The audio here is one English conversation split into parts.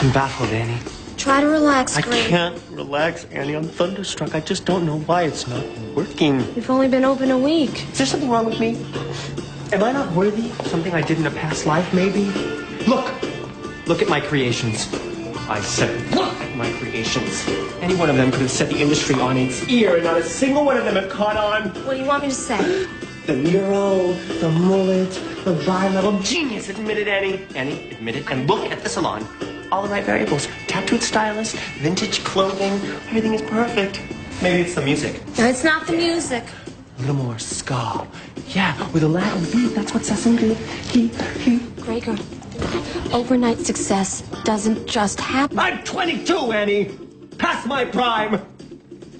I'm baffled, Annie. Try to relax, I Greg. can't relax, Annie. I'm thunderstruck. I just don't know why it's not working. You've only been open a week. Is there something wrong with me? Am I not worthy of something I did in a past life, maybe? Look at my creations. I said, look at my creations. Any one of them could have set the industry on its ear, and not a single one of them have caught on. What do you want me to say? The mural, the mullet, the bi-level genius. Admit it, Annie. Annie, admit it. And look at the salon. All the right variables. Tattooed stylist, vintage clothing. Everything is perfect. Maybe it's the music. No, it's not the music. A little more ska. Yeah, with a Latin beat. That's what Sesame did. Gregor, overnight success doesn't just happen. I'm 22, Annie. Past my prime.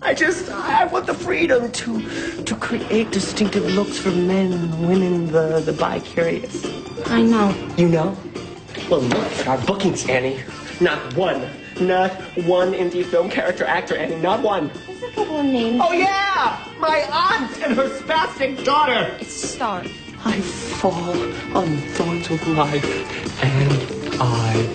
I want the freedom to create distinctive looks for men, women, the bi-curious. I know. You know? Well, look at our bookings, Annie. Not one indie film character actor, Annie. Not one. There's a couple of names. Oh, yeah! My aunt and her spastic daughter. It's Stark. I fall on thorns of life, and I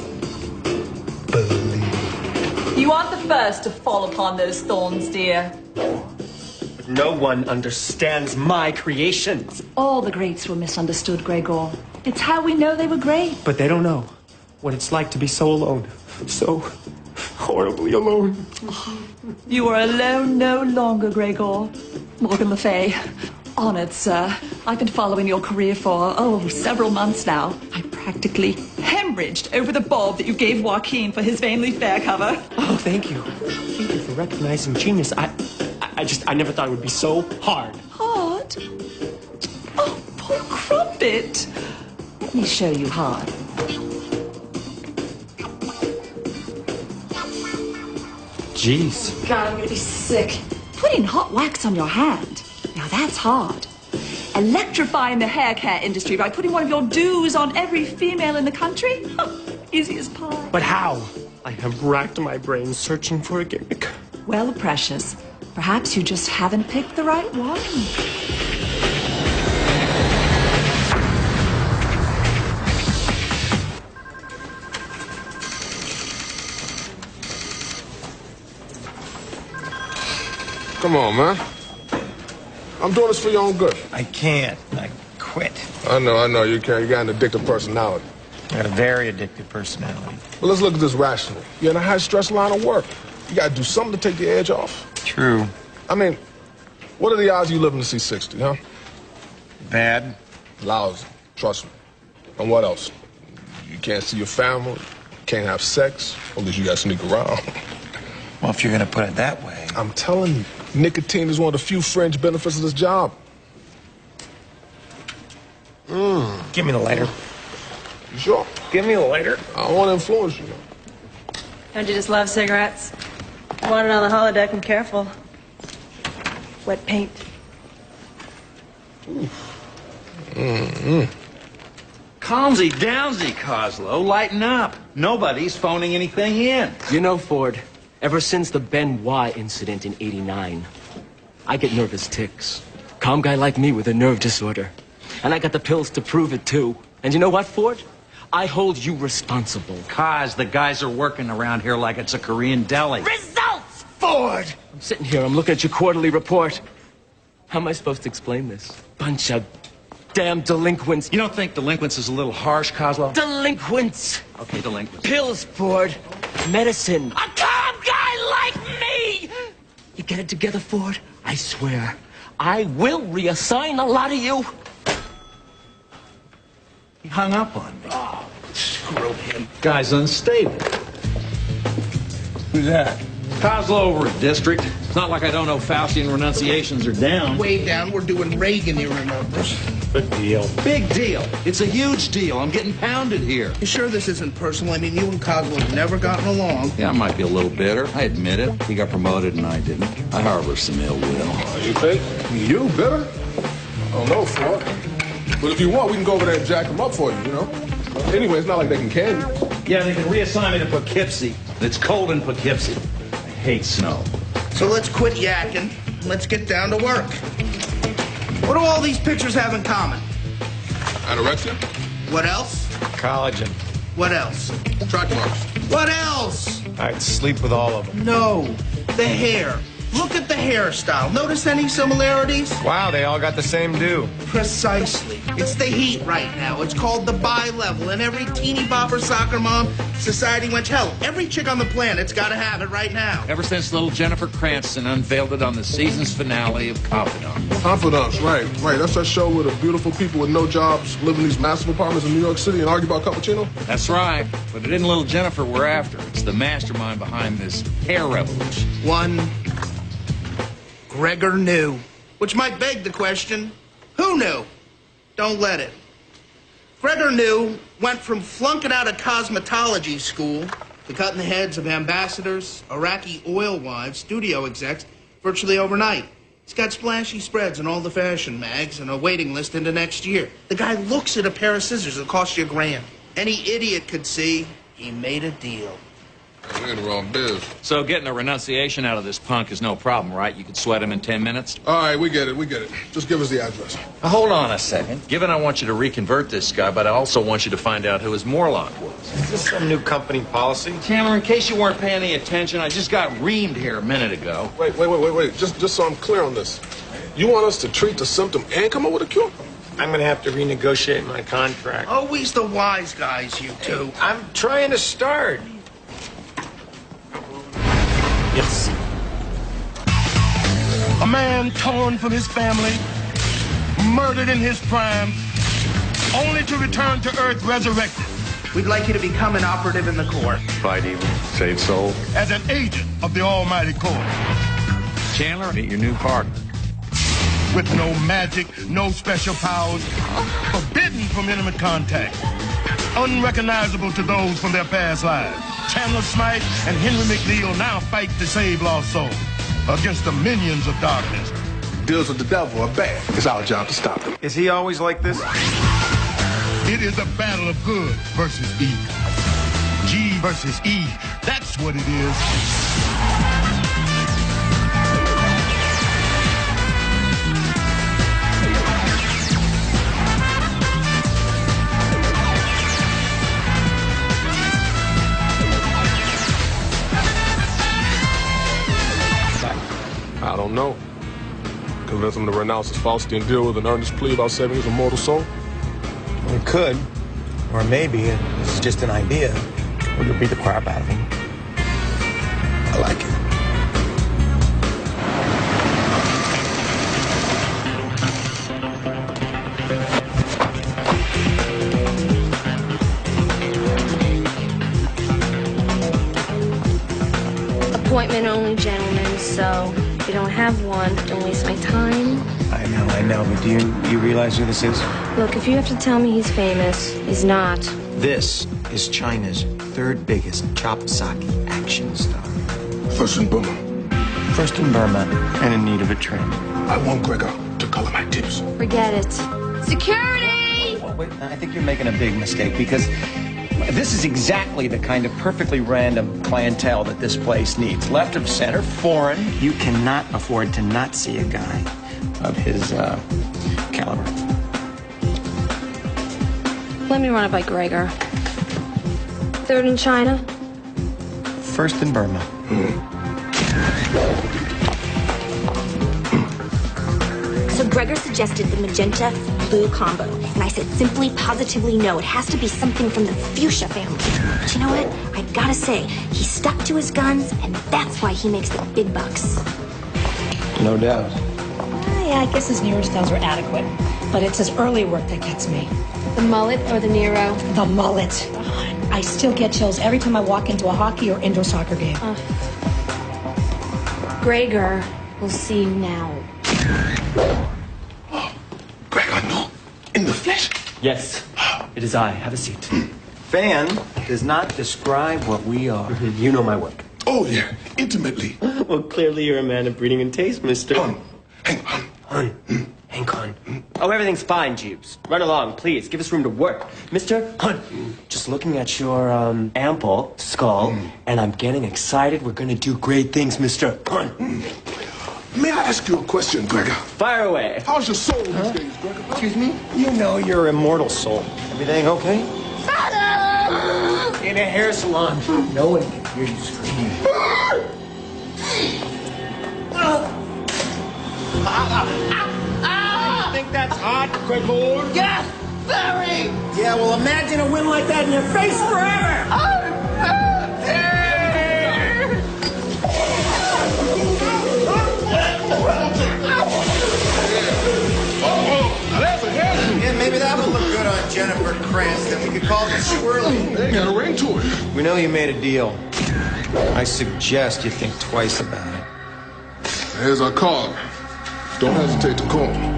believe. You aren't the first to fall upon those thorns, dear. But no one understands my creations. All the greats were misunderstood, Gregor. It's how we know they were great. But they don't know what it's like to be so alone. So horribly alone. You are alone no longer, Gregor. Morgan Le Fay. Honored, sir. I've been following your career for, several months now. I practically hemorrhaged over the bulb that you gave Joaquin for his Vainly Fair cover. Oh, thank you. Thank you for recognizing genius. I never thought it would be so hard. Hard? Oh, poor Crumpet. Let me show you hard. Jeez. God, I'm gonna be sick. Putting hot wax on your hand. Now that's hard. Electrifying the hair care industry by putting one of your do's on every female in the country? Easy as pie. But how? I have racked my brain searching for a gimmick. Well, Precious, perhaps you just haven't picked the right one. Come on, man. I'm doing this for your own good. I can't. I quit. I know. You can't. You got an addictive personality. I got a very addictive personality. But let's look at this rationally. You're in a high-stress line of work. You got to do something to take the edge off. True. I mean, what are the odds you living to see 60, huh? Bad. Lousy. Trust me. And what else? You can't see your family. Can't have sex. At least you got to sneak around. Well, if you're going to put it that way. I'm telling you, nicotine is one of the few fringe benefits of this job. Give me the lighter. You sure? Give me the lighter. I don't want to influence you. Don't you just love cigarettes? Want it on the holodeck and careful. Wet paint. Calmsy downsy, Coslow. Lighten up. Nobody's phoning anything in. You know, Ford, ever since the Benoit incident in '89, I get nervous tics. Calm guy like me with a nerve disorder. And I got the pills to prove it, too. And you know what, Ford? I hold you responsible. Cos, the guys are working around here like it's a Korean deli. Results, Ford! I'm sitting here, I'm looking at your quarterly report. How am I supposed to explain this? Bunch of damn delinquents. You don't think delinquents is a little harsh, Coslow? Delinquents! Okay, delinquents. Pills, Ford. Medicine. A calm guy like me! You get it together, Ford? I swear, I will reassign a lot of you. He hung up on me. Oh, screw him. Guy's unstable. Who's that? Coslow over at District. It's not like I don't know Faustian renunciations are down. Way down, we're doing Reagan, he remembers. Big deal. Big deal. It's a huge deal. I'm getting pounded here. You sure this isn't personal? I mean, you and Cosmo have never gotten along. Yeah, I might be a little bitter. I admit it. He got promoted and I didn't. I harbor some ill will. You think? You bitter? I don't know, Ford. But if you want, we can go over there and jack them up for you, you know? Anyway, it's not like they can can you. Yeah, they can reassign me to Poughkeepsie. It's cold in Poughkeepsie. I hate snow. So let's quit yakking. Let's get down to work. What do all these pictures have in common? Anorexia? What else? Collagen. What else? Track marks. What else? I'd sleep with all of them. No, the hair. Look at the hairstyle. Notice any similarities? Wow, they all got the same do. Precisely. It's the heat right now. It's called the bi-level, and every teeny bopper soccer mom society went hell. Every chick on the planet's got to have it right now. Ever since little Jennifer Cranston unveiled it on the season's finale of Confidant. Confidants, right. That's that show where the beautiful people with no jobs live in these massive apartments in New York City and argue about cappuccino. That's right. But it isn't little Jennifer we're after. It's the mastermind behind this hair revolution. One Gregor knew. Which might beg the question, who knew? Don't let it. Gregor knew went from flunking out of cosmetology school to cutting the heads of ambassadors, Iraqi oil wives, studio execs virtually overnight. He's got splashy spreads in all the fashion mags and a waiting list into next year. The guy looks at a pair of scissors that cost you $1,000. Any idiot could see he made a deal. We're in the wrong biz. So getting a renunciation out of this punk is no problem, right? You could sweat him in 10 minutes? All right, we get it. Just give us the address. Now, hold on a second. Given I want you to reconvert this guy, but I also want you to find out who his Morlock was. Is this some new company policy? Chandler, in case you weren't paying any attention, I just got reamed here a minute ago. Wait. Just so I'm clear on this. You want us to treat the symptom and come up with a cure? I'm going to have to renegotiate my contract. Always the wise guys, you two. I'm trying to start. Yes. A man torn from his family, murdered in his prime, only to return to Earth resurrected. We'd like you to become an operative in the Corps. Fight evil, save soul. As an agent of the Almighty Corps. Chandler, meet your new partner. With no magic, no special powers, forbidden from intimate contact, unrecognizable to those from their past lives. Chandler Smythe and Henry McNeil now fight to save lost souls against the minions of darkness. Deals with the devil are bad. It's our job to stop them. Is he always like this? It is a battle of good versus evil. G versus E. That's what it is. I don't know. Convince him to renounce his falsity and deal with an earnest plea about saving his immortal soul? We could. Or maybe this is just an idea. We could beat the crap out of him. I like it. Appointment only, gentlemen, so if you don't have one, don't waste my time. I know, but do you realize who this is? Look, if you have to tell me he's famous, he's not. This is China's third biggest chop sake action star. First in Burma. First in Burma and in need of a trim. I want Gregor to color my tips. Forget it. Security! Well, wait, I think you're making a big mistake because this is exactly the kind of perfectly random clientele that this place needs. Left of center, foreign. You cannot afford to not see a guy of his caliber. Let me run it by Gregor. Third in China? First in Burma. So Gregor suggested the magenta-blue combo. And I said simply, positively no. It has to be something from the fuchsia family. But you know what? I gotta say, he stuck to his guns, and that's why he makes the big bucks. No doubt. Yeah, I guess his Nero styles were adequate. But it's his early work that gets me. The mullet or the Nero? The mullet. I still get chills every time I walk into a hockey or indoor soccer game. Gregor, we'll see you now. Gregor, no. In the flesh. Yes, it is I. Have a seat. Fan does not describe what we are. You know my work. Oh, yeah. Intimately. Well, clearly you're a man of breeding and taste, mister. Hun. Hank Hun. Oh, everything's fine, Jeeves. Run along, please. Give us room to work. Mr. Hun, just looking at your, ample skull, and I'm getting excited. We're gonna do great things, Mr. Hun. May I ask you a question, Gregor? Fire away. How's your soul these days, Gregor? Excuse me? You know your immortal soul. Everything okay? Father! In a hair salon, no one can hear you scream. You think that's hot, Gregor? Yes, very! Yeah, well, imagine a wind like that in your face forever! Yeah, maybe that would look good on Jennifer Cranston. We could call it Swirly. They got a ring to it. We know you made a deal. I suggest you think twice about it. Here's our card. Don't hesitate to call me.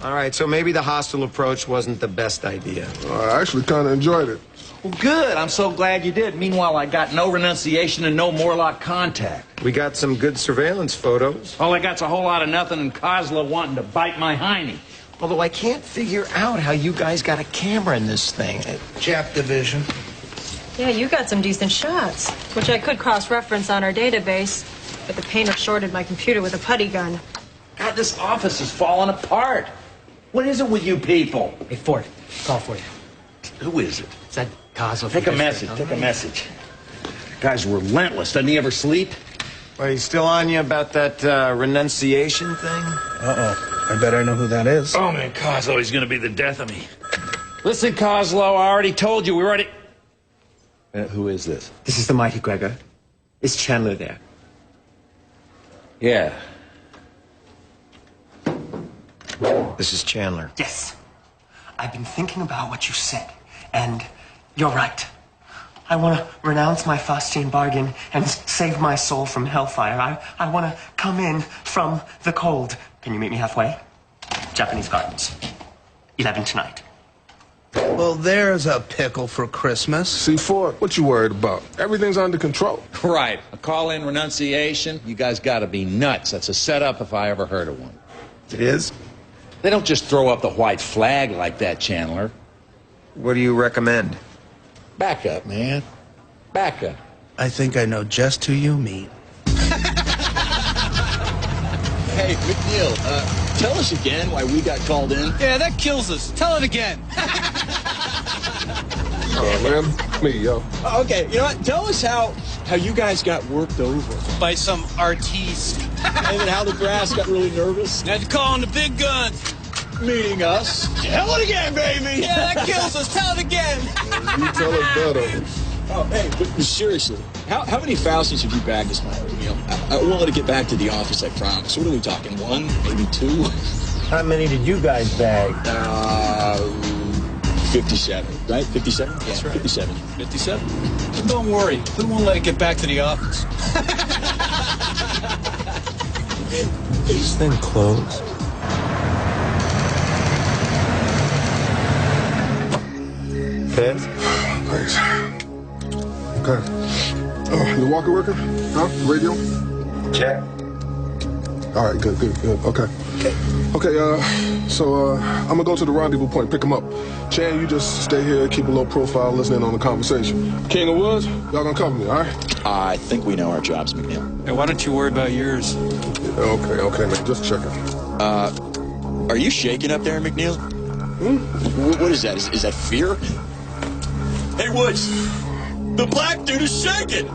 All right, so maybe the hostile approach wasn't the best idea. I actually kind of enjoyed it. Well, good. I'm so glad you did. Meanwhile, I got no renunciation and no Morlock contact. We got some good surveillance photos. All I got's a whole lot of nothing and Kozlo wanting to bite my hiney. Although I can't figure out how you guys got a camera in this thing. Jap division. Yeah, you got some decent shots, which I could cross-reference on our database, but the painter shorted my computer with a putty gun. God, this office is falling apart. What is it with you people? Hey, Ford, call for you. Who is it? Is that Kozlo? Take a message. Take a message. Guy's relentless. Doesn't he ever sleep? Are you still on you about that renunciation thing? Uh-oh. I bet I know who that is. Oh, man, Kozlo, he's going to be the death of me. Listen, Kozlo, I already told you. We already... who is this? This is the mighty Gregor. Is Chandler there? Yeah. This is Chandler. Yes. I've been thinking about what you said, and you're right. I want to renounce my Faustian bargain and save my soul from hellfire. I want to come in from the cold. Can you meet me halfway? Japanese Gardens. 11 tonight. Well, there's a pickle for Christmas. See, Ford, what you worried about? Everything's under control. Right. A call-in renunciation? You guys got to be nuts. That's a setup if I ever heard of one. It is? They don't just throw up the white flag like that, Chandler. What do you recommend? Back up, man. Back up. I think I know just who you mean. Hey, McNeil, tell us again why we got called in. Yeah, that kills us. Tell it again. Man, me, yo. Okay, you know what? Tell us how you guys got worked over. By some artiste. And then how the brass got really nervous. Had to call on the big guns. Meaning us. Tell it again, baby! Yeah, that kills us. Tell it again. You tell it better. Oh, hey, but seriously, how many Faustians have you bagged this month? You know, I won't let it get back to the office, I promise. What are we talking, one, maybe two? How many did you guys bag? 57, right? 57? That's right. 57. 57. But don't worry, we won't let it get back to the office. Is this thing closed? Feds? Thanks. Okay. The walker worker? Huh? The radio? Check. All right, good. Okay. So I'm gonna go to the rendezvous point, pick him up. Chan, you just stay here, keep a low profile, listening on the conversation. King of Woods, y'all gonna cover me, all right? I think we know our jobs, McNeil. Hey, why don't you worry about yours? Okay, man, just checking. Are you shaking up there, McNeil? What is that? Is that fear? Hey, Woods, the black dude is shaking.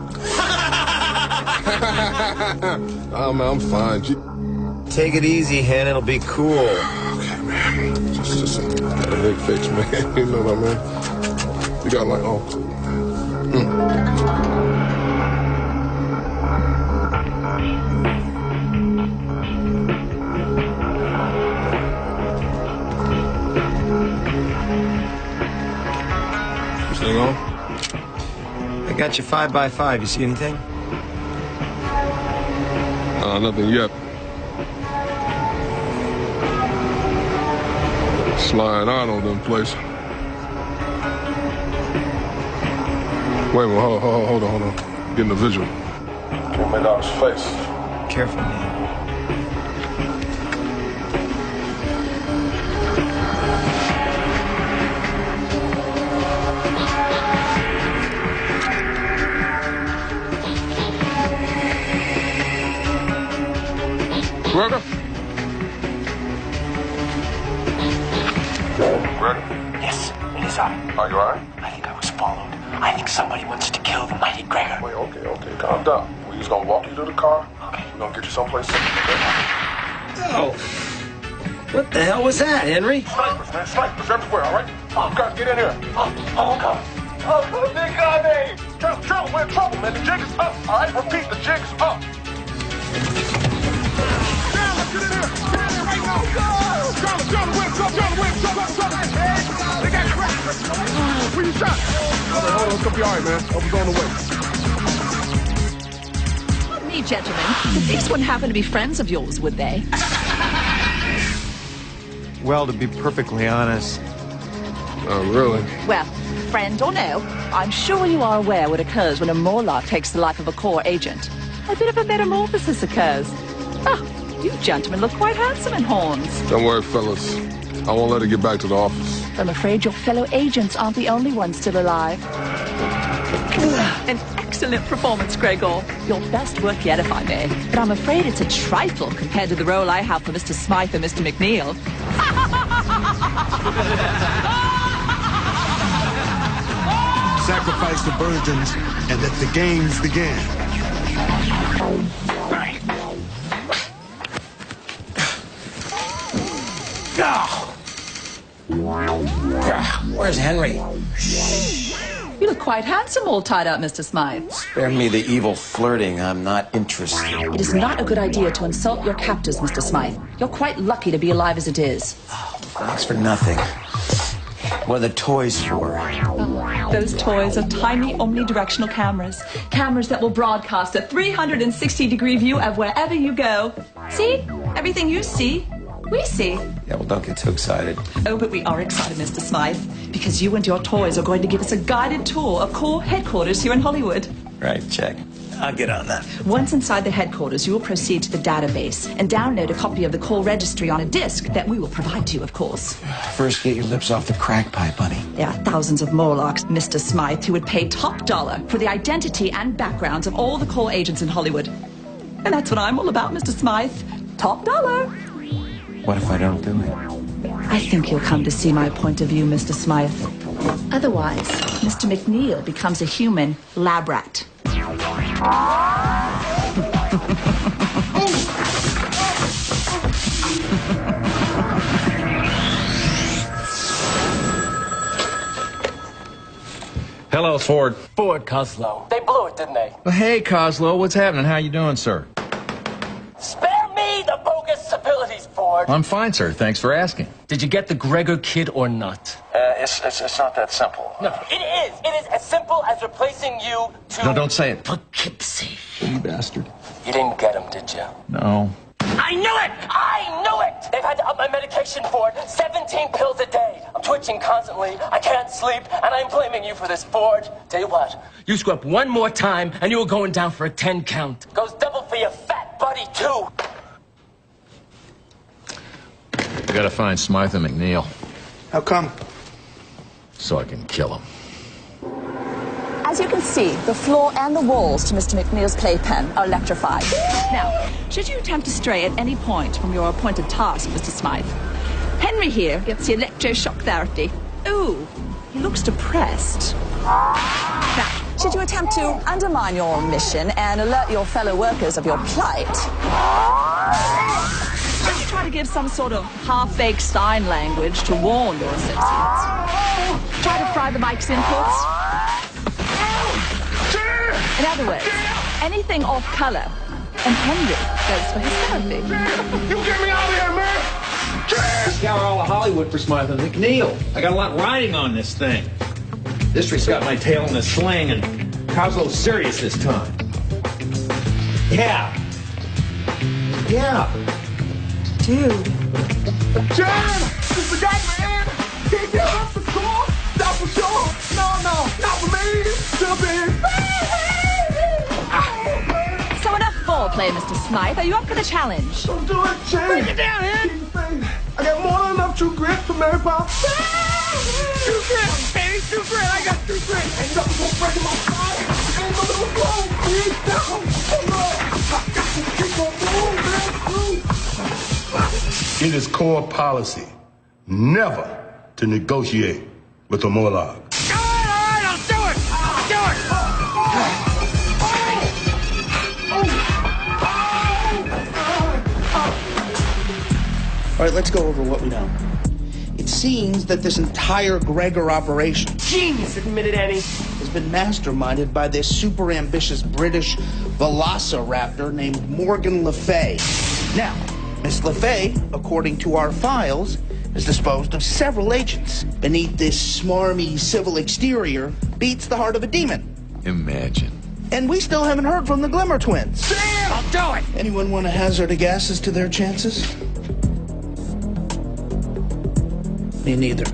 I'm fine. Take it easy, Hen. It'll be cool. Okay, man. Just a big fix, man. You know what I mean? You got like, This thing on? I got you 5x5. You see anything? Nothing yet. Slide out on them place. Wait a minute, hold on. Getting a visual. Can't make out his face. Careful, man. Gregor? Greg? Yes, it is I. Are you alright? I think I was followed. I think somebody wants to kill the mighty Gregor. Wait, okay, calm down. We're just gonna walk you to the car. Okay. We're gonna get you someplace safe, okay? Oh. What the hell was that, Henry? Snipers, man, snipers everywhere, alright? You guys get in here. Okay. Oh, big guy, man. Trouble, we're in trouble, man. The jig is up, alright? Repeat, the jig is up. Chandler, get in here. Get in here right now. Chandler, win, trouble. They got cracked. Where you shot? Hold on, it's gonna be alright, man. I was on the way. Pardon me, gentlemen. These wouldn't happen to be friends of yours, would they? Well, to be perfectly honest. Oh, really? Well, friend or no, I'm sure you are aware what occurs when a Morlock takes the life of a core agent. A bit of a metamorphosis occurs. Oh, you gentlemen look quite handsome in horns. Don't worry, fellas. I won't let her get back to the office. I'm afraid your fellow agents aren't the only ones still alive. An excellent performance, Gregor. Your best work yet, if I may. But I'm afraid it's a trifle compared to the role I have for Mr. Smythe and Mr. McNeil. Sacrifice the virgins and let the games begin. Where's Henry? You look quite handsome all tied up, Mr. Smythe. Spare me the evil flirting. I'm not interested. It is not a good idea to insult your captors, Mr. Smythe. You're quite lucky to be alive as it is. Thanks for nothing. What are the toys for? Those toys are tiny omnidirectional cameras. Cameras that will broadcast a 360-degree view of wherever you go. See? Everything you see, we see. Yeah, well, don't get too excited. Oh, but we are excited, Mr. Smythe, because you and your toys are going to give us a guided tour of core headquarters here in Hollywood. Right, check. I'll get on that. Once inside the headquarters, you will proceed to the database and download a copy of the core registry on a disk that we will provide to you, of course. First, get your lips off the crack pipe, honey. There are thousands of Morlocks, Mr. Smythe, who would pay top dollar for the identity and backgrounds of all the core agents in Hollywood. And that's what I'm all about, Mr. Smythe. Top dollar. What if I don't do it? I think you'll come to see my point of view, Mr. Smythe. Otherwise, Mr. McNeil becomes a human lab rat. Hello, Ford. Ford Kozlow. They blew it, didn't they? Well, hey, Kozlow, what's happening? How you doing, sir? Spare me the bogus abilities, Ford. I'm fine, sir. Thanks for asking. Did you get the Gregor kid or not? It's not that simple. No, it is. It is as simple as replacing you to... No, don't say it. Poughkeepsie. You bastard. You didn't get him, did you? No. I knew it! I knew it! They've had to up my medication for it. 17 pills a day. I'm twitching constantly. I can't sleep, and I'm blaming you for this, Ford. Tell you what, you screw up one more time, and you were going down for a 10 count. Goes double for your fat buddy, too. I gotta find Smythe and McNeil. How come? So I can kill him. As you can see, the floor and the walls to Mr. McNeil's playpen are electrified. Now, should you attempt to stray at any point from your appointed task, Mr. Smythe, Henry here gets the electroshock therapy. Ooh, he looks depressed. Now, should you attempt to undermine your mission and alert your fellow workers of your plight, should you try to give some sort of half-baked sign language to warn your associates? Try to fry the mic's inputs? In other words, anything off color, and Henry goes for his therapy. You get me out of here, man! Scour all of Hollywood for Smythe and McNeil. I got a lot riding on this thing. District's got my tail in a sling, and Kozlow's serious this time. Yeah. Dude. Jan! This the guy, man! Can't get up the score! That's for sure! No, not for me! Still big! So enough foreplay, Mr. Smythe. Are you up for the challenge? Don't do it, Jan! Break it down, man! I got more than enough true grit for Mary Poppins. True grit, baby, true grit. I got true grit. Ain't nothing gonna break my side. Ain't no little blow. Big down. Oh no. I got to keep on moving, man. It is core policy never to negotiate with the Morlock. All right, I'll do it. I'll do it. All right, let's go over what we know. It seems that this entire Gregor operation, Genius, admit it, Eddie. has been masterminded by this super ambitious British velociraptor named Morgan Le Fay. Now, Miss Le Fay, according to our files, has disposed of several agents. Beneath this smarmy civil exterior beats the heart of a demon. Imagine. And we still haven't heard from the Glimmer twins. Damn! I'll do it. Anyone want to hazard a guess as to their chances? Me neither.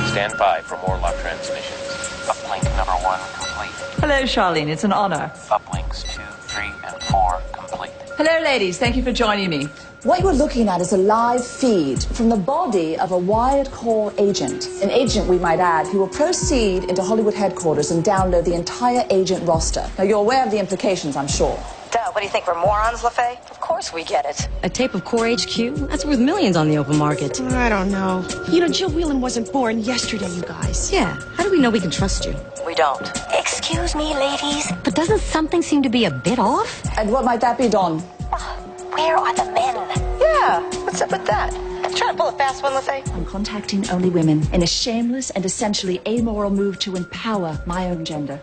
Stand by for Morlock transmissions. Uplink number 1 complete. Hello, Charlene. It's an honor. Uplinks 2, 3, and 4 complete. Hello, ladies. Thank you for joining me. What you're looking at is a live feed from the body of a wired call agent. An agent, we might add, who will proceed into Hollywood headquarters and download the entire agent roster. Now, you're aware of the implications, I'm sure. Duh, what do you think, we're morons, LaFay? Of course we get it. A tape of Core HQ? That's worth millions on the open market. I don't know. You know, Jill Whelan wasn't born yesterday, you guys. Yeah, how do we know we can trust you? We don't. Excuse me, ladies. But doesn't something seem to be a bit off? And what might that be, Dawn? Where are the men? Yeah, what's up with that? Trying to pull a fast one, LaFay? I'm contacting only women in a shameless and essentially amoral move to empower my own gender.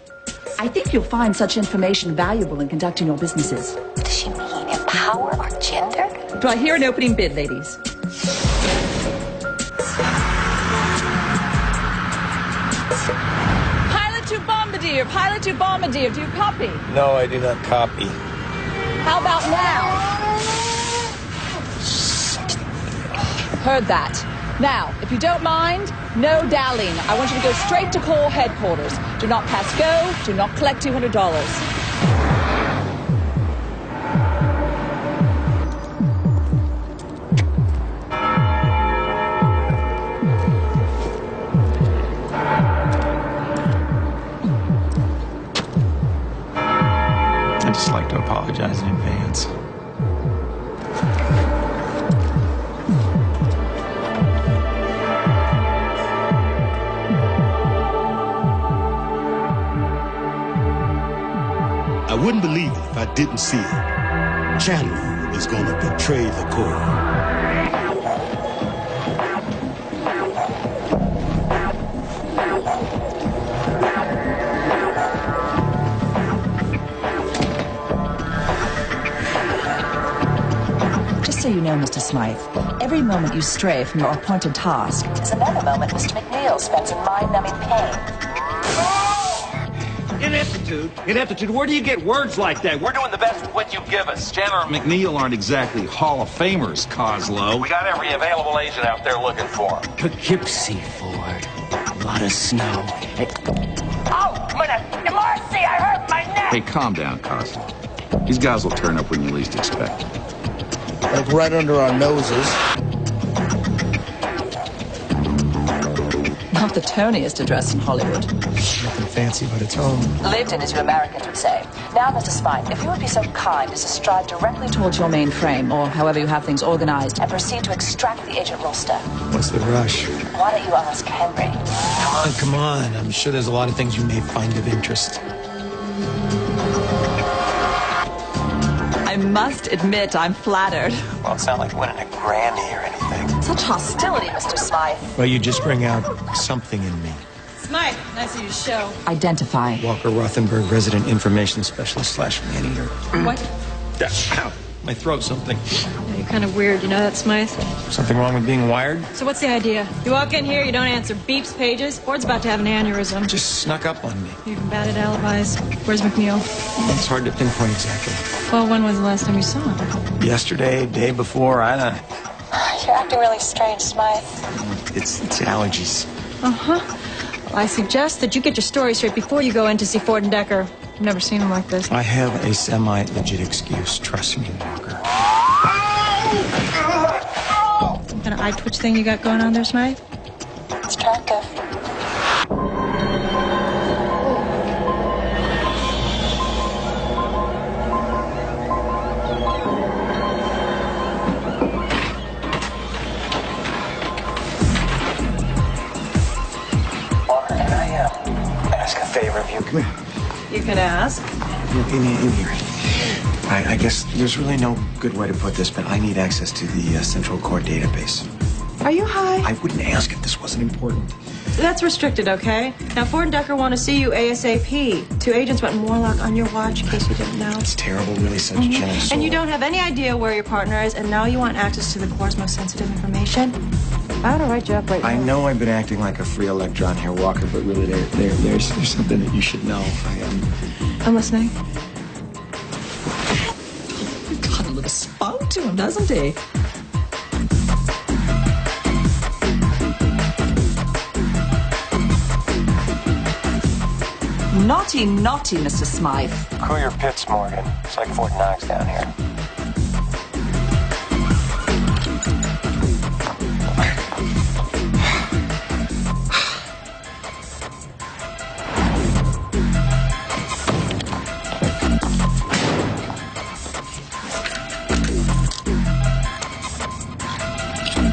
I think you'll find such information valuable in conducting your businesses. Does she mean empower our gender? Do I hear an opening bid, ladies? Pilot to Bombardier, pilot to Bombardier, do you copy? No, I do not copy. How about now? Heard that. Now, if you don't mind, no dallying. I want you to go straight to call headquarters. Do not pass go. Do not collect $200. I'd just like to apologize in advance. I wouldn't believe it if I didn't see it. Chandler is going to betray the Corps. Just so you know, Mr. Smythe, every moment you stray from your appointed task Is another moment Mr. McNeil spends in mind-numbing pain. Ineptitude, where do you get words like that? We're doing the best with what you give us. Chandler and McNeil aren't exactly Hall of Famers, Coslow. We got every available agent out there looking for him. Poughkeepsie, Ford. A lot of snow. Hey, Oh, mercy, I hurt my neck! Hey, calm down, Coslow. These guys will turn up when you least expect it. Like right under our noses. Not the toniest address in Hollywood. Nothing fancy, but it's home. lived in, as you Americans would say. Now, Mr. Smythe, if you would be so kind as to stride directly towards your mainframe, or however you have things organized, and proceed to extract the agent roster. What's the rush? Why don't you ask Henry? Come on. I'm sure there's a lot of things you may find of interest. I must admit, I'm flattered. Well, it's not like winning a Grammy or anything. Such hostility, Mr. Smythe. Well, you just bring out something in me. Smythe, nice of you to show. Identify. Walker Rothenberg, resident information specialist / man-eater. What? Ow. My throat, something. Yeah, you're kind of weird, you know that, Smythe? Something wrong with being wired? So what's the idea? You walk in here, you don't answer beeps pages. Ford's about to have an aneurysm. Just snuck up on me. You even bad at alibis. Where's McNeil? It's hard to pinpoint exactly. Well, when was the last time you saw him? Yesterday, day before, I don't know. You're acting really strange, Smythe. It's allergies. Uh-huh. Well, I suggest that you get your story straight before you go in to see Ford and Decker. I've never seen him like this. I have a semi-legit excuse. Trust me, Walker. What kind of eye twitch thing you got going on there, Smythe? It's attractive. can ask. I guess there's really no good way to put this, but I need access to the Central Core database. Are you high? I wouldn't ask if this wasn't important. That's restricted, okay? Now, Ford and Decker want to see you ASAP. 2 agents went Morlock on your watch, in case you didn't know. It's terrible, really, such a generous soul. And you don't have any idea where your partner is, and now you want access to the Core's most sensitive information? I ought to write you up right now. I know I've been acting like a free electron here, Walker, but really, there's something that you should know. I'm listening. Got a little spunk to him, doesn't he? Naughty, naughty, Mr. Smythe. Cool your pits, Morgan. It's like Fort Knox down here.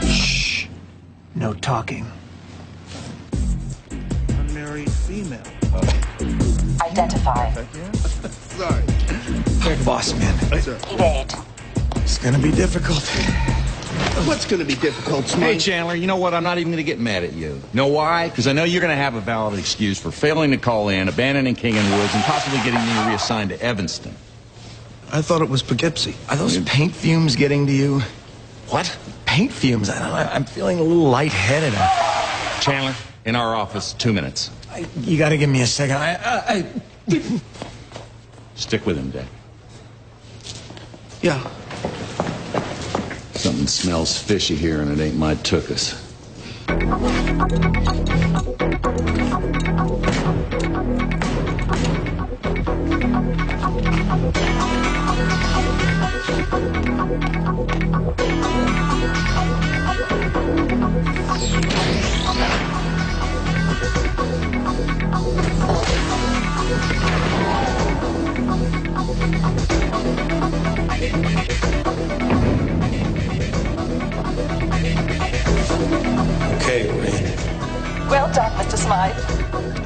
Shh. No talking. Unmarried female. Identify. Sorry. Boss man. Evade. It's gonna be difficult. What's going to be difficult, Smythe? Hey, Chandler, you know what? I'm not even going to get mad at you. Know why? Because I know you're going to have a valid excuse for failing to call in, abandoning King and Woods, and possibly getting me reassigned to Evanston. I thought it was Poughkeepsie. Are those paint fumes getting to you? What? Paint fumes? I'm feeling a little lightheaded. Chandler, in our office, 2 minutes. You gotta give me a second. Stick with him, Dick. Yeah. Something smells fishy here, and it ain't my tookus. Okay, Ray. Well done, Mr. Smythe.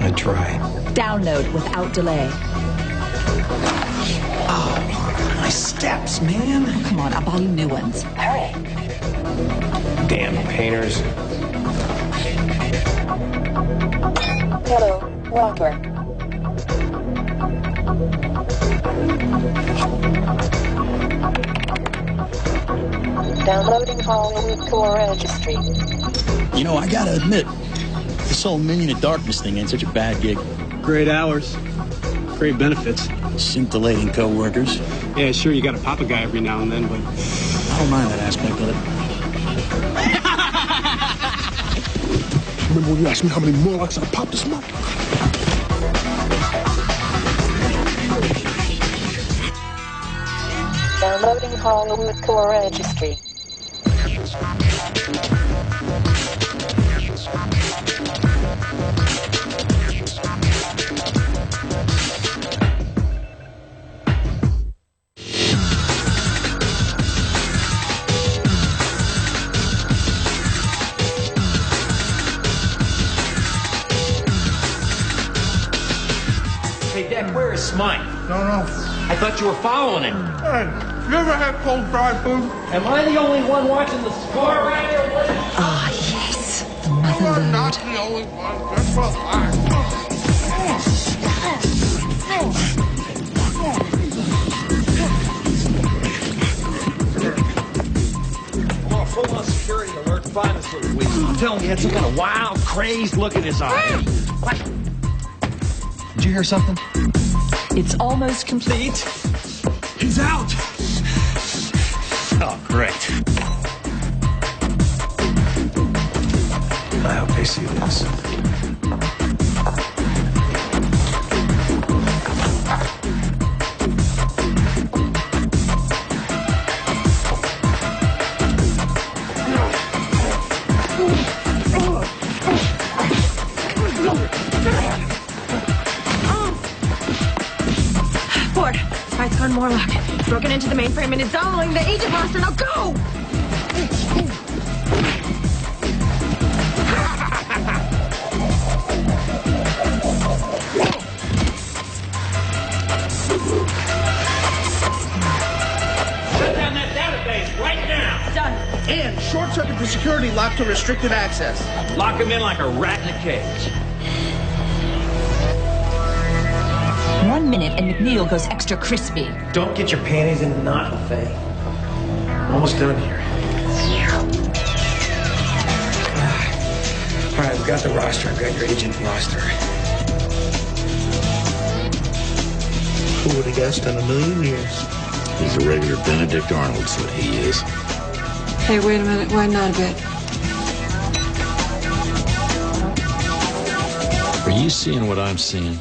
I try. Download without delay. Oh, my steps, man. Oh, come on, I'll buy you new ones. Hurry. Damn painters. Hello, Walker. Downloading Hollywood Core Registry. You know, I gotta admit, this whole Minion of Darkness thing ain't such a bad gig. Great hours. Great benefits. Scintillating co-workers. Yeah, sure, you gotta pop a guy every now and then, but... I don't mind that aspect of it. Remember when you asked me how many Morlocks I popped this month? Downloading Hollywood Core Registry. Hey, Deck, where is Smythe? No. I thought you were following him. Hey, you ever had cold fried food? Am I the only one watching the score right here? Ah, yes. The You mother are load. not the only one. Just relax. Oh, full-on security alert. Find this little weasel. I'm telling you, he had some kind of wild, crazed look in his eye. What? Did you hear something? It's almost complete. He's out. Oh, great. I hope they see this. Ford, Smythe's gone Morlock. Broken into the mainframe and is downloading the agent roster. Now go! And short circuit the security lock to restricted access. Lock him in like a rat in a cage. 1 minute and McNeil goes extra crispy. Don't get your panties in a knot, LaFay. Almost done here. All right, we've got the roster. I've got your agent roster. Who would have guessed in a million years? He's a regular Benedict Arnold's what he is. Hey, wait a minute. Widen out a bit. Are you seeing what I'm seeing?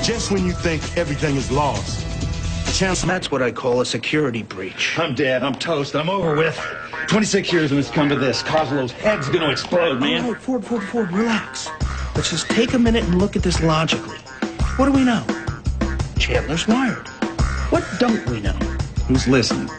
Just when you think everything is lost, Chance, that's what I call a security breach. I'm dead. I'm toast. I'm over with. 26 years and it's come to this. Kozlow's head's gonna explode, man. All right, Ford, relax. Let's just take a minute and look at this logically. What do we know? Chandler's wired. What don't we know? Who's listening?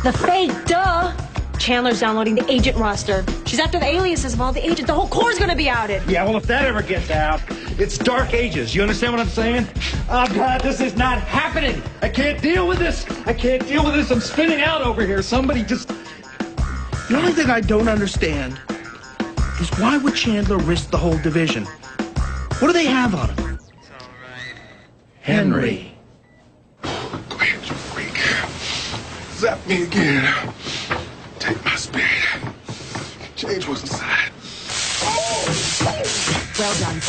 The fake, duh. Chandler's downloading the agent roster. She's after the aliases of all the agents. The whole Corps is gonna be outed. Yeah, well, if that ever gets out, it's dark ages. You understand what I'm saying? Oh, God, this is not happening. I can't deal with this. I can't deal with this. I'm spinning out over here. Somebody just... The only thing I don't understand is why would Chandler risk the whole division? What do they have on him? Henry. Quiet, you freak. Zap me again. Take my speed. Change what's inside. Well done.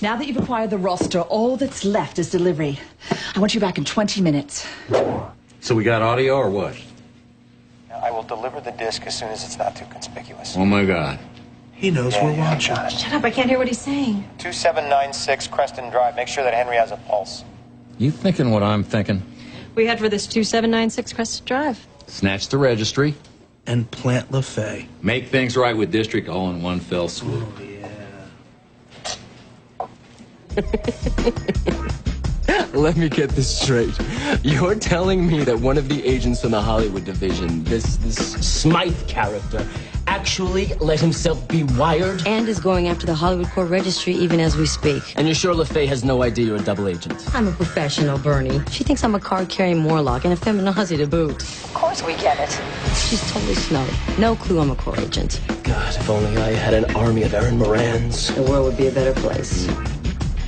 Now that you've acquired the roster, all that's left is delivery. I want you back in 20 minutes. So we got audio or what? I will deliver the disc as soon as it's not too conspicuous. Oh, my God. He knows we're watching. Shut up. I can't hear what he's saying. 2796 Creston Drive. Make sure that Henry has a pulse. You thinking what I'm thinking? We head for this 2796 Creston Drive. Snatch the registry. And plant LaFay. Make things right with District all in one fell swoop. Oh, yeah. Let me get this straight. You're telling me that one of the agents in the Hollywood division, this Smythe character, actually let himself be wired? And is going after the Hollywood Court Registry even as we speak. And you're sure LaFay has no idea you're a double agent? I'm a professional, Bernie. She thinks I'm a card-carrying Morlock and a feminazi to boot. Of course we get it. She's totally snowed. No clue I'm a core agent. God, if only I had an army of Aaron Morans. The world would be a better place.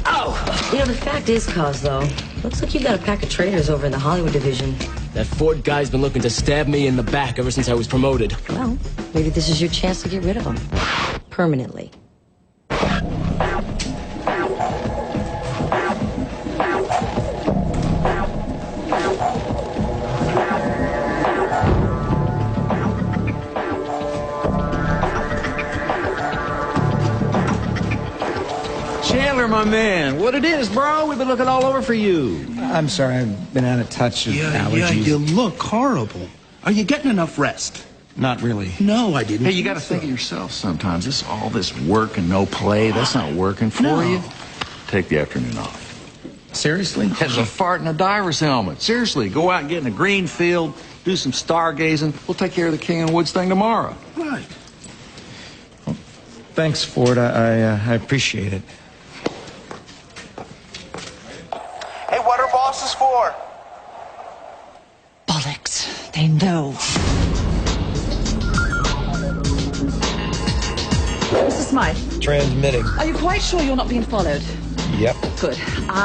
Oh! You know, the fact is, Kozlow, looks like you got a pack of traitors over in the Hollywood division. That Ford guy's been looking to stab me in the back ever since I was promoted. Well, maybe this is your chance to get rid of him. Permanently. Chandler, my man, what it is, bro? We've been looking all over for you. I'm sorry, I've been out of touch with allergies. Yeah, you look horrible. Are you getting enough rest? Not really. No, I didn't. Hey, you got to think of yourself sometimes. All this work and no play, that's not working for you. Take the afternoon off. Seriously? There's a fart in a diver's helmet. Seriously, go out and get in a green field, do some stargazing. We'll take care of the King of the Woods thing tomorrow. Right. Well, thanks, Ford. I appreciate it. Hey, what are bosses for? Bollocks. They know. Mr. Smythe. Transmitting. Are you quite sure you're not being followed? Yep. Good.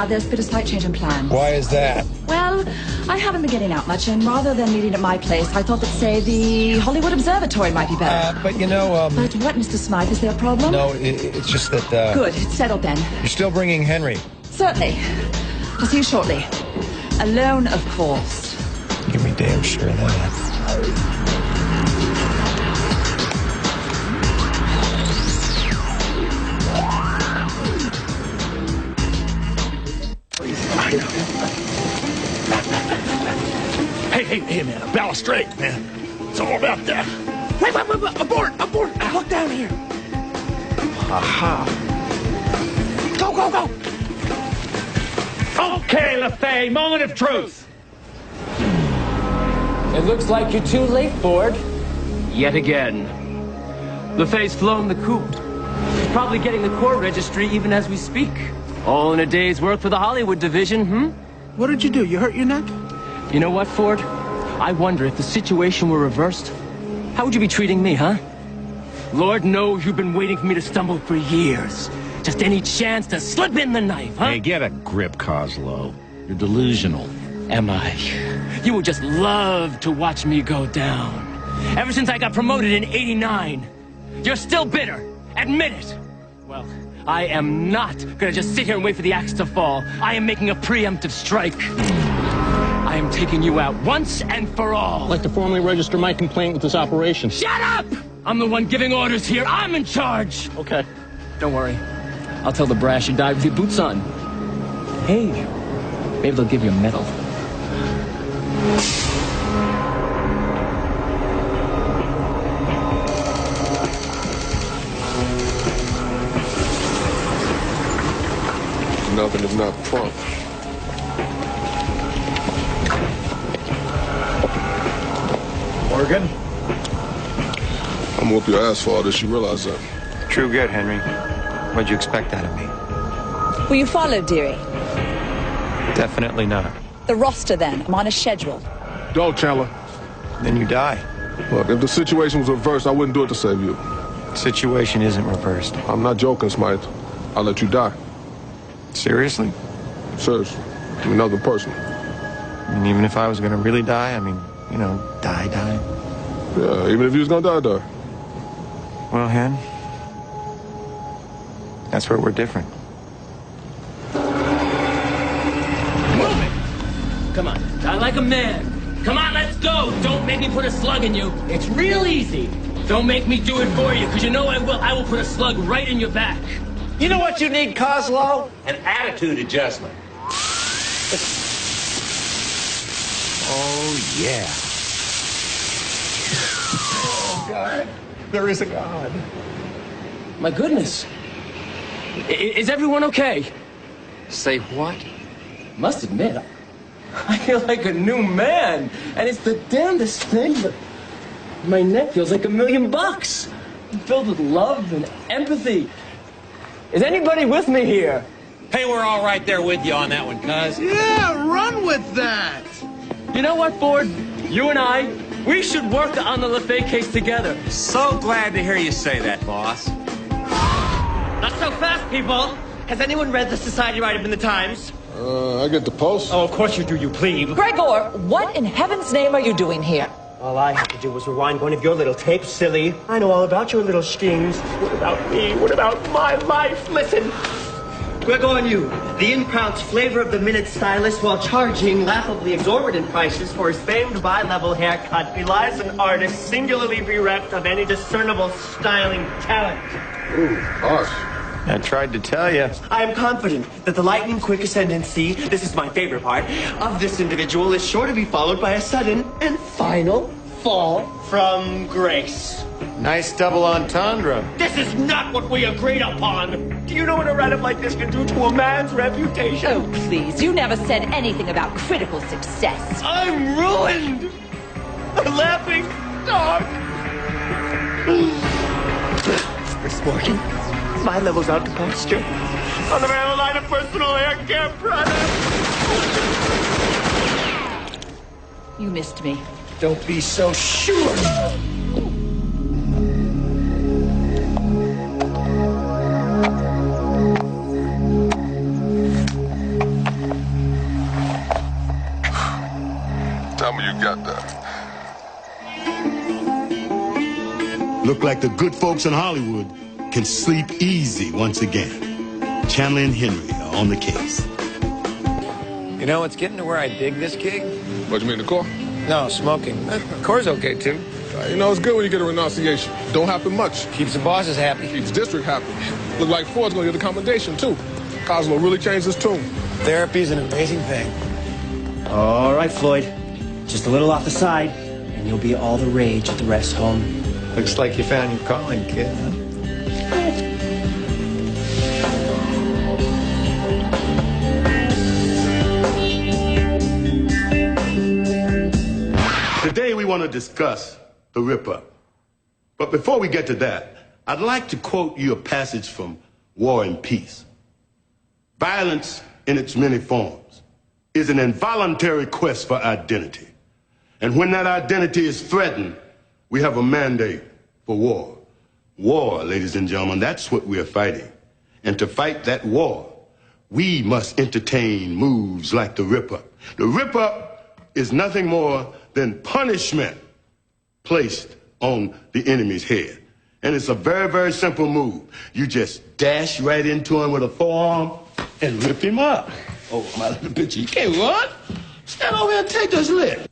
There's been a slight change in plan. Why is that? Well, I haven't been getting out much, and rather than meeting at my place, I thought that, say, the Hollywood Observatory might be better. But you know, But what, Mr. Smythe? Is there a problem? No, it's just that, Good. It's settled then. You're still bringing Henry. Certainly. I'll see you shortly. Alone, of course. You can be damn sure of that. Hey, man, balustrade, man. It's all about that. Wait, abort! Look down here. Aha. Go! Okay, LaFay, moment of truth. It looks like you're too late, Ford. Yet again. LaFay's flown the coop. She's probably getting the court registry even as we speak. All in a day's work for the Hollywood division, What did you do? You hurt your neck? You know what, Ford? I wonder if the situation were reversed, how would you be treating me, huh? Lord knows you've been waiting for me to stumble for years. Just any chance to slip in the knife, huh? Hey, get a grip, Kozlo. You're delusional. Am I? You would just love to watch me go down. Ever since I got promoted in '89. You're still bitter. Admit it. Well, I am not gonna just sit here and wait for the axe to fall. I am making a preemptive strike. I am taking you out once and for all. I'd like to formally register my complaint with this operation. Shut up! I'm the one giving orders here. I'm in charge. Okay. Don't worry. I'll tell the brass you died with your boots on. Hey, maybe they'll give you a medal. Nothing if not prompt. Morgan? I'm gonna whoop your ass for all this. You realize that? True good, Henry. What'd you expect out of me? Will you follow, dearie? Definitely not. The roster, then. I'm on a schedule. Don't, Chandler. Then you die. Look, if the situation was reversed, I wouldn't do it to save you. Situation isn't reversed. I'm not joking, Smythe. I'll let you die. Seriously? Seriously. I mean, nothing personal. I mean, even if I was gonna really die, I mean, you know, die. Yeah, even if you was gonna die. Well, Hen, that's where we're different. Move it! Come on, die like a man. Come on, let's go! Don't make me put a slug in you. It's real easy. Don't make me do it for you, because you know I will. I will put a slug right in your back. You know what you need, Kozlo? An attitude adjustment. Oh, yeah. Oh, God. There is a God. My goodness. Is everyone okay? Say what? Must admit, I feel like a new man. And it's the damnedest thing, but my neck feels like $1 million. I'm filled with love and empathy. Is anybody with me here? Hey, we're all right there with you on that one, cuz. Yeah, run with that. You know what, Ford? You and I, we should work on the LaFay case together. So glad to hear you say that, boss. Not so fast, people. Has anyone read the Society write-up in the Times? I get the Post. Oh, of course you do, you plebe. Gregor, what in heaven's name are you doing here? All I had to do was rewind one of your little tapes, silly. I know all about your little schemes. What about me? What about my life? Listen. Gregor knew the in-crowd's flavor of the minute stylist while charging laughably exorbitant prices for his famed bi-level haircut belies an artist singularly bereft of any discernible styling talent. Ooh, harsh. I tried to tell you. I am confident that the lightning-quick ascendancy, this is my favorite part, of this individual is sure to be followed by a sudden and final fall from grace. Nice double entendre. This is not what we agreed upon. Do you know what a write-up like this can do to a man's reputation? Oh, please. You never said anything about critical success. I'm ruined. A laughing stock. Miss Morgan, my level's out to pasture. On the very line of personal hair care products. You missed me. Don't be so sure. Tell me you got that. Look like the good folks in Hollywood can sleep easy once again. Chandler and Henry are on the case. You know, it's getting to where I dig this gig. What, you mean the car? No, smoking. The car's okay, too. You know, it's good when you get a renunciation. Don't happen much. Keeps the bosses happy. Keeps district happy. Look like Ford's gonna get a commendation, too. Kozlo really changed his tune. Therapy's an amazing thing. All right, Floyd. Just a little off the side, and you'll be all the rage at the rest home. Looks like you found your calling, kid. Today we want to discuss the Rip-Up. But before we get to that, I'd like to quote you a passage from War and Peace. Violence in its many forms is an involuntary quest for identity. And when that identity is threatened, we have a mandate for war. War, ladies and gentlemen, that's what we're fighting. And to fight that war, we must entertain moves like the Rip-Up. The Rip-Up is nothing more than punishment placed on the enemy's head. And it's a very, very simple move. You just dash right into him with a forearm and rip him up. Oh, my little bitch, you can't run. Stand over here and take this lick.